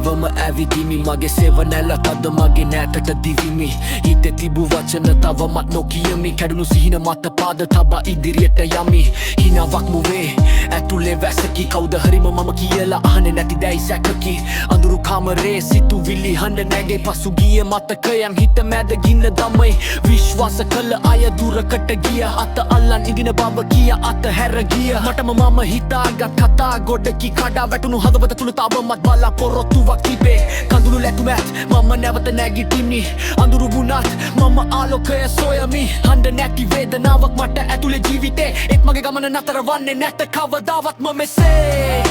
නිවම ඇවිදිමි මගේ සෙවනැල්ල තද මගේ නෑතට දිවිමි හිතේ තිබූ වචන තවමත් නොකියමි කැඩුණු සිහින මත පාද තබා ඉදිරියට යමි හිනාවක් මුවේ ඇතුලේ වැසකි කවුද හරිම මම කියලා අහන්නේ නැති දැයි සැකකි අඳුරු කාමරේ සිතුවිලි හඬ නැගේ පසුගිය මතකයන් හිත මැද ගින්න දමයි විශ්වාස කළ අය දුරකට ගිය අත අල්ලන් ඉදින බව කිය අත හැර ගිය මටම මම හිතාගත් කතා ගොඩකි කඩා වැටුණු හදවත තුල තවමත් බලාපොරොත්තුවක් තිබේ කඳුළු ලැබුමත් මම නැවත නැගිටිමි අඳුරු වුණත් මම ආලෝකය සොයමි හඬ නැති වේදනාවක් මට ඇතුලේ ජීවිතේ එක් මගේ ගමන නතර වන්නේ නැත කවදාවත්ම මෙසේ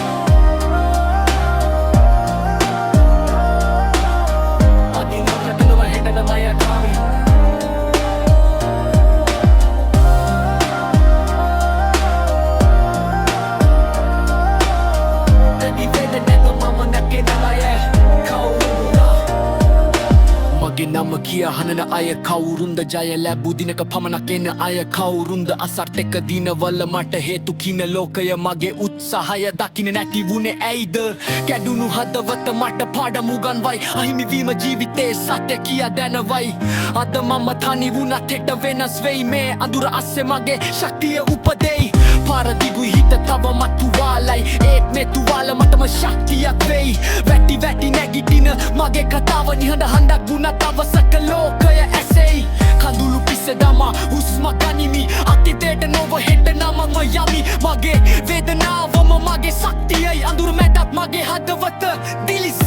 නම කියා හනන අය කවුරුන්ද ජය ලැබූ දිනක පමණක් එන අය කවුරුන්ද අසත් එක දිනවල මට හේතු කින ලෝකය මගේ උත්සාහය දකින්න නැති වුණේ ඇයිද කැඩුණු හදවත මට පාඩම් උගන්වයි අහිමිවීම ජීවිතේ සත්‍ය කියා දැනවයි අද මම තනි වුණත් හෙට වෙනස් වෙයි මේ අඳුර අස්සේ මගේ ශක්තිය උපදෙයි පාරදිගුයි හිත තවමත් තුවාලයි ඒත් මේ තුවාල මටම ශක්තියක් වෙයි වැටි වැටි නැගිටින මගේ කතාව නිහඬ හඬක් වුණත් අවසක ලෝකය ඇසෙයි කඳුළු පිස්ස දමා හුස්ම ගනිමි අතීතයට නොව හෙට නමම යමි මගේ වේදනාවම මගේ ශක්තියයි අඳුර මැදත් මගේ හදවත දිලිස